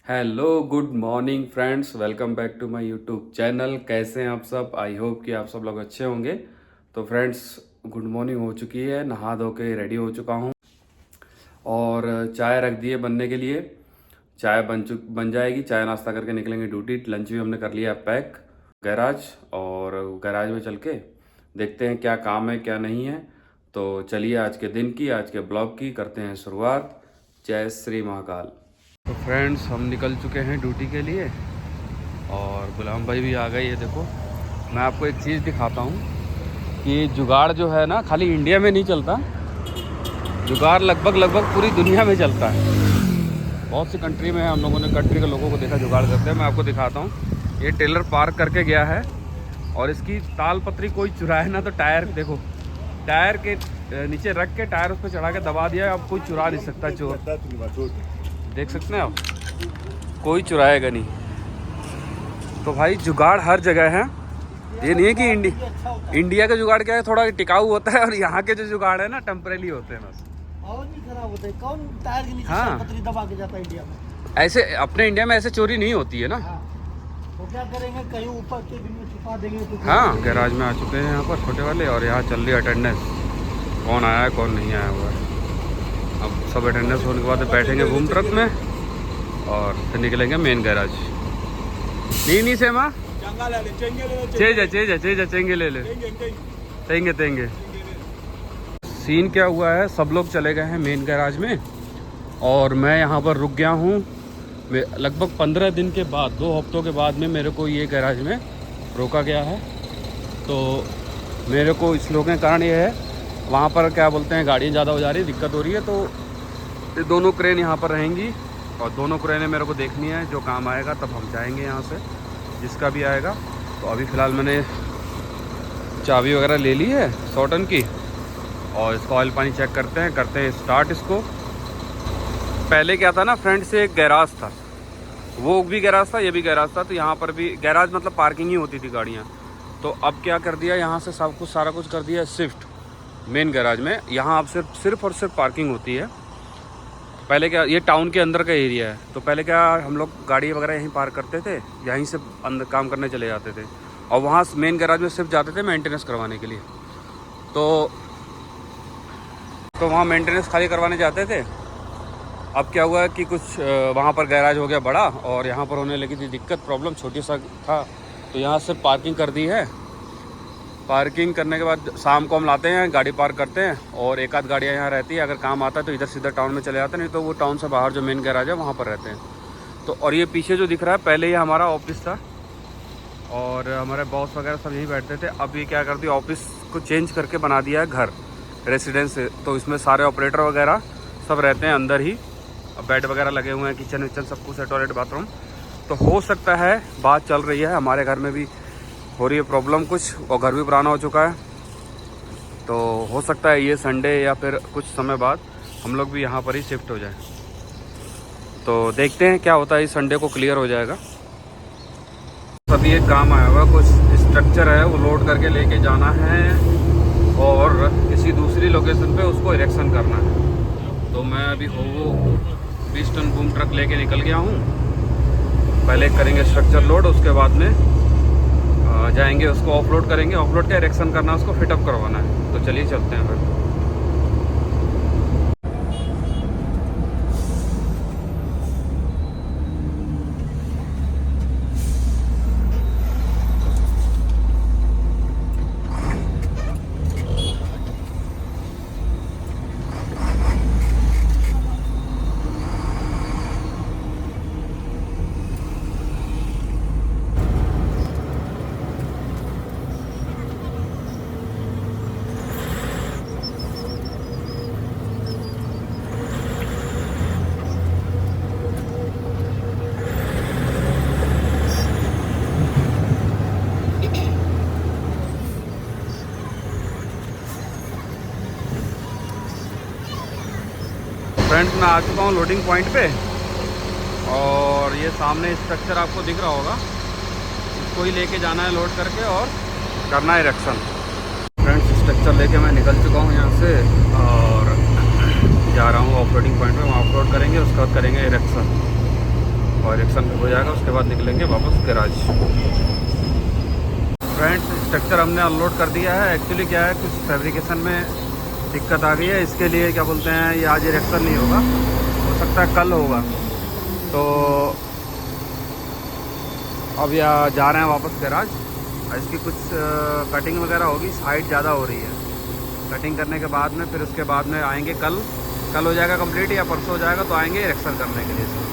Hello good morning friends, welcome back to my YouTube channel. कैसे हैं आप सब? आई होप कि आप सब लोग अच्छे होंगे। तो फ्रेंड्स, गुड मॉर्निंग हो चुकी है, नहा धो के रेडी हो चुका हूं और चाय रख दी है बनने के लिए। चाय बन जाएगी, चाय नाश्ता करके निकलेंगे ड्यूटी। लंच भी हमने कर लिया पैक गैराज, और गैराज में चल के देखते हैं क्या काम है क्या नहीं है। तो चलिए आज के दिन की, आज के ब्लॉग की करते हैं शुरुआत। जय श्री महाकाल। तो फ्रेंड्स, हम निकल चुके हैं ड्यूटी के लिए और गुलाम भाई भी आ गए। ये देखो, मैं आपको एक चीज़ दिखाता हूँ कि जुगाड़ जो है ना, खाली इंडिया में नहीं चलता, जुगाड़ लगभग पूरी दुनिया में चलता है। बहुत सी कंट्री में हम लोगों ने कंट्री के लोगों को देखा जुगाड़ करते हैं। मैं आपको दिखाता हूँ। ये टेलर पार्क करके गया है और इसकी ताल पत्री कोई चुराए ना तो टायर देखो, टायर के नीचे रख के टायर उस पर चढ़ा के दबा दिया। अब कोई चुरा नहीं सकता, चोर देख सकते हैं आप, कोई चुराएगा नहीं। तो भाई जुगाड़ हर जगह है। ये नहीं है कि इंडिया का जुगाड़ क्या है, थोड़ा टिकाऊ होता है, और यहाँ के जो जुगाड़ है ना टेम्परेरी होते हैं बस। और नहीं खराब होता है। कौन टायर के नीचे हाँ, पतरी दबा के जाता है इंडिया में? ऐसे अपने इंडिया में ऐसे चोरी नहीं होती है ना। हाँ। वो क्या करेंगे, कहीं ऊपर के दिन में छुपा देंगे तो हाँ, गैराज में आ चुके हैं यहाँ पर छोटे वाले, और यहाँ चल रही है अटेंडेंस, कौन आया है कौन नहीं आया हुआ है। अब सब अटेंडेंस होने के बाद बैठेंगे बूम ट्रक में और फिर निकलेंगे मेन गैराज। नहीं से माँ चेंगे ले ले तेंगे। सीन क्या हुआ है, सब लोग चले गए हैं मेन गैराज में और मैं यहाँ पर रुक गया हूँ। लगभग 15 दिन के बाद, 2 हफ्तों के बाद में मेरे को ये गैराज में रोका गया है। तो मेरे को इस लोगों के कारण ये है, वहाँ पर क्या बोलते हैं, गाड़ियाँ ज़्यादा हो जा रही है, दिक्कत हो रही है। तो ये दोनों क्रेन यहाँ पर रहेंगी और दोनों क्रेनें मेरे को देखनी है। जो काम आएगा तब हम जाएंगे यहाँ से, जिसका भी आएगा। तो अभी फ़िलहाल मैंने चाबी वगैरह ले ली है 100 टन की, और इसका ऑयल पानी चेक करते हैं स्टार्ट इसको। पहले क्या था ना फ्रंट से एक गैराज था, वो भी गैराज था, ये भी गैराज था। तो यहाँ पर भी गैराज मतलब पार्किंग ही होती थी गाड़ियाँ। तो अब क्या कर दिया, यहाँ से सब कुछ सारा कुछ कर दिया शिफ्ट मेन गैराज में। यहाँ अब सिर्फ और सिर्फ पार्किंग होती है। पहले क्या, ये टाउन के अंदर का एरिया है, तो पहले क्या हम लोग गाड़ी वगैरह यहीं पार्क करते थे, यहीं से अंदर काम करने चले जाते थे, और वहाँ मेन गैराज में सिर्फ जाते थे मेंटेनेंस करवाने के लिए। तो वहाँ मेंटेनेंस खाली करवाने जाते थे। अब क्या हुआ कि कुछ वहाँ पर गैराज हो गया बड़ा, और यहाँ पर होने लगी थी दिक्कत, प्रॉब्लम छोटी सा था। तो यहाँ सिर्फ पार्किंग कर दी है। पार्किंग करने के बाद शाम को हम लाते हैं, गाड़ी पार्क करते हैं, और एक आध गाड़ियाँ यहाँ रहती है। अगर काम आता है तो इधर सीधा टाउन में चले जाते हैं, नहीं तो वो टाउन से बाहर जो मेन गैराज है वहाँ पर रहते हैं। तो और ये पीछे जो दिख रहा है, पहले ये हमारा ऑफिस था और हमारे बॉस वगैरह सब यहीं बैठते थे। अब ये क्या कर दिया, ऑफिस को चेंज करके बना दिया है घर, रेसिडेंस। तो इसमें सारे ऑपरेटर वगैरह सब रहते हैं अंदर ही। बेड वगैरह लगे हुए हैं, किचन विचन सब कुछ है, टॉयलेट बाथरूम। तो हो सकता है, बात चल रही है, हमारे घर में भी हो रही है प्रॉब्लम कुछ, और घर भी पुराना हो चुका है। तो हो सकता है ये संडे या फिर कुछ समय बाद हम लोग भी यहाँ पर ही शिफ्ट हो जाए। तो देखते हैं क्या होता है, इस संडे को क्लियर हो जाएगा। अभी एक काम आया हुआ, कुछ स्ट्रक्चर है वो लोड करके लेके जाना है और किसी दूसरी लोकेशन पे उसको इरेक्शन करना है। तो मैं अभी 20 टन बूम ट्रक लेके निकल गया हूँ। पहले करेंगे स्ट्रक्चर लोड, उसके बाद में जाएंगे उसको ऑफलोड करेंगे। ऑफलोड का इरेक्शन करना है, उसको फिटअप करवाना है। तो चलिए चलते हैं फिर। फ्रेंड्स, मैं आ चुका हूँ लोडिंग पॉइंट पे, और ये सामने स्ट्रक्चर आपको दिख रहा होगा, इसको ही लेके जाना है लोड करके और करना है इरेक्शन। फ्रेंड्स, स्ट्रक्चर लेके मैं निकल चुका हूँ यहाँ से और जा रहा हूँ ऑफ लोडिंग पॉइंट पे, वहाँ ऑफ लोड करेंगे, उसके बाद करेंगे इरेक्शन। और एक्शन हो जाएगा, उसके बाद निकलेंगे वापस गैराज। फ्रेंड्स, स्ट्रक्चर हमने अनलोड कर दिया है। एक्चुअली क्या है, कुछ फैब्रिकेशन में दिक्कत आ गई है, इसके लिए क्या बोलते हैं, ये आज इरेक्शन नहीं होगा, हो सकता है कल होगा। तो अब यहाँ जा रहे हैं वापस गैराज। इसकी कुछ कटिंग वगैरह होगी, हाइट ज़्यादा हो रही है। कटिंग करने के बाद में फिर उसके बाद में आएंगे, कल हो जाएगा कंप्लीट या परसों हो जाएगा, तो आएंगे इरेक्शन करने के लिए।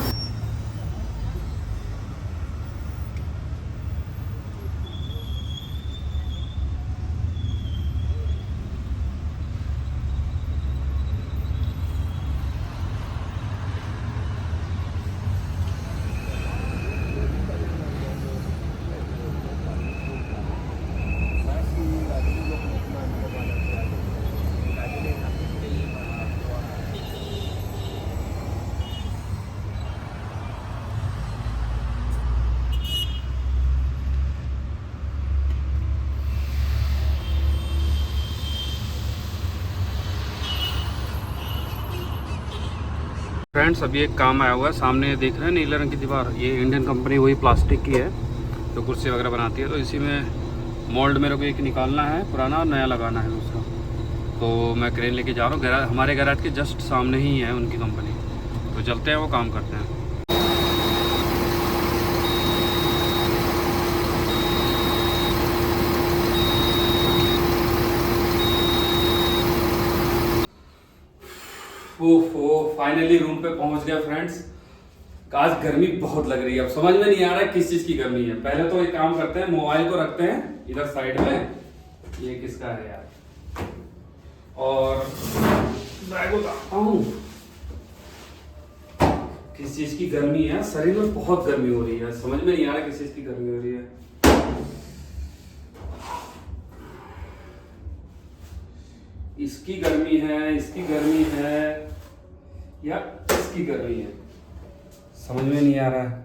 फ्रेंड्स, अभी एक काम आया हुआ है, सामने देख रहे हैं नीले रंग की दीवार, ये इंडियन कंपनी वही प्लास्टिक की है जो कुर्सी वगैरह बनाती है। तो इसी में मोल्ड मेरे को एक निकालना है पुराना और नया लगाना है दूसरा। तो मैं क्रेन लेके जा रहा हूँ, गैराज हमारे गैराज के जस्ट सामने ही है उनकी कंपनी। तो चलते हैं, वो काम करते हैं। ओहो, फाइनली रूम पे पहुंच गया फ्रेंड्स। आज गर्मी बहुत लग रही है, अब समझ में नहीं आ रहा है किस चीज की गर्मी है। पहले तो एक काम करते हैं, मोबाइल को रखते हैं इधर साइड में, ये किसका है यार, और बैग उतारता हूं। किस चीज की गर्मी है, शरीर में बहुत गर्मी हो रही है, समझ में नहीं आ रहा किस चीज की गर्मी हो रही है। इसकी गर्मी है, इसकी गर्मी है, या इसकी गर्मी है, समझ में नहीं आ रहा है।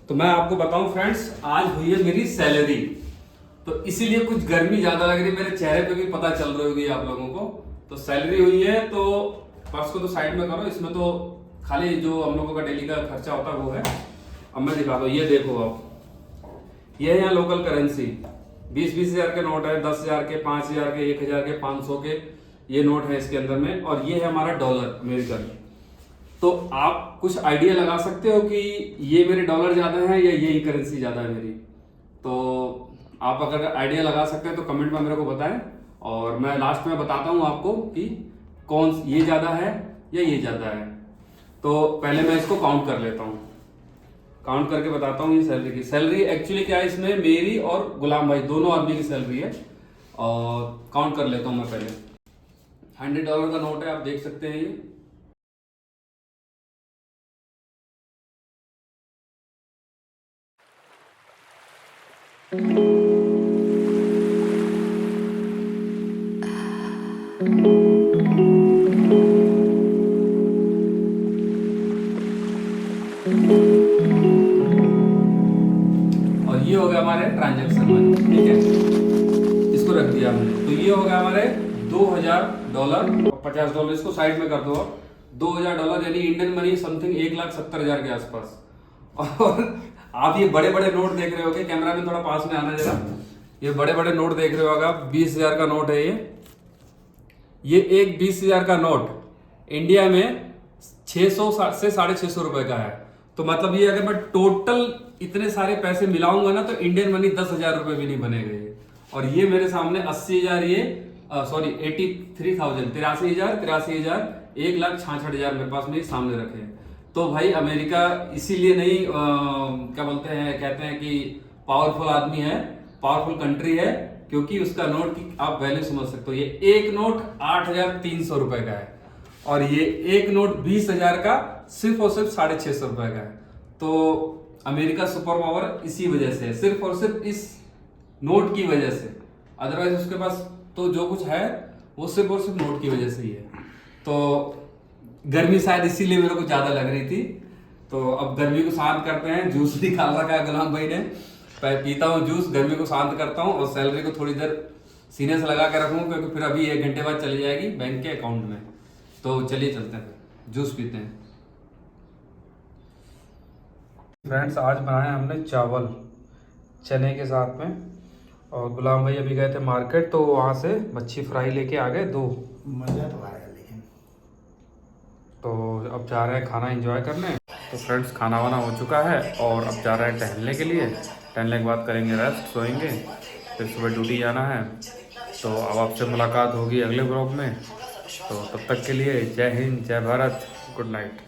तो मैं आपको बताऊं फ्रेंड्स, आज हुई है मेरी सैलरी, तो इसीलिए कुछ गर्मी ज्यादा लग रही है। मेरे चेहरे पे भी पता चल रही होगी आप लोगों को। तो सैलरी हुई है, तो पर्स को तो साइड में करो, इसमें तो खाली जो हम लोगों का डेली का खर्चा होता है वो है। अब मैं दिखाता हूँ, ये देखो आप, ये है यहाँ लोकल करेंसी, 20-20 हजार के नोट है, 10 हजार के, 5 हजार के, 1 हजार के, 500 के, ये नोट है इसके अंदर में। और ये है हमारा डॉलर अमेरिकन। तो आप कुछ आइडिया लगा सकते हो कि ये मेरे डॉलर ज्यादा है या यही करेंसी ज्यादा है मेरी। तो आप अगर आइडिया लगा सकते हैं तो कमेंट में मेरे को बताएं, और मैं लास्ट में बताता हूं आपको कि कौन ये ज्यादा है या ये ज्यादा है। तो पहले मैं इसको काउंट कर लेता हूं, काउंट करके बताता हूं। ये सैलरी की, सैलरी एक्चुअली क्या है, इसमें मेरी और गुलाम भाई दोनों आदमी की सैलरी है। और काउंट कर लेता हूं मैं पहले। $100 का नोट है, आप देख सकते हैं ये। और ये हो गया हमारे ट्रांजैक्शन मनी, ठीक है, इसको रख दिया हमने। तो ये हो गया हमारे $2000 और $50, इसको साइड में कर दो। $2000 यानी इंडियन मनी समथिंग 1,70,000 के आसपास। और आप ये बड़े बड़े नोट देख रहे होगे, कैमरा में थोड़ा पास में आना जरा, ये बड़े बड़े नोट देख रहे होगा, 20,000 का नोट है ये एक 20,000 का नोट इंडिया में 600 से 650 रुपए का है। तो मतलब ये अगर मैं टोटल इतने सारे पैसे मिलाऊंगा ना, तो इंडियन मनी 10,000 रुपए भी नहीं बनेगा ये। और ये मेरे सामने 80,000, ये सॉरी 83,000, 83,000, 1,66,000 मेरे पास में सामने रखे हैं। तो भाई अमेरिका इसीलिए नहीं क्या बोलते हैं, कहते हैं कि पावरफुल आदमी है, पावरफुल कंट्री है, क्योंकि उसका नोट की आप वैल्यू समझ सकते हो। ये एक नोट 8,300 रुपए का है, और ये एक नोट 20,000 का सिर्फ और सिर्फ 650 रुपए का है। तो अमेरिका सुपर पावर इसी वजह से है, सिर्फ और सिर्फ इस नोट की वजह से। अदरवाइज उसके पास तो जो कुछ है वो सिर्फ और सिर्फ नोट की वजह से ही है। तो गर्मी शायद इसीलिए मेरे को ज्यादा लग रही थी। तो अब गर्मी को शांत करते हैं, जूस निकाल रखा है गुलाम भाई ने, पीता हूँ जूस, गर्मी को शांत करता हूँ, और सैलरी को थोड़ी देर सीने से लगा के रखूँ, क्योंकि फिर अभी 1 घंटे बाद चली जाएगी बैंक के अकाउंट में। तो चलिए चलते हैं, जूस पीते हैं। फ्रेंड्स आज बनाया हमने चावल चने के साथ में, और गुलाम भाई अभी गए थे मार्केट तो वहाँ से मच्छी फ्राई लेके आ गए 2। मज़ा तो आएगा लेकिन। तो अब जा रहे हैं खाना एंजॉय करने। तो फ्रेंड्स खाना वाना हो चुका है और अब जा रहे हैं टहलने के लिए। टहलने के बाद करेंगे रेस्ट, सोएंगे, फिर सुबह ड्यूटी जाना है। तो अब आपसे मुलाकात होगी अगले ब्लॉग में। तो तब तक के लिए जय हिंद, जय भारत, गुड नाइट।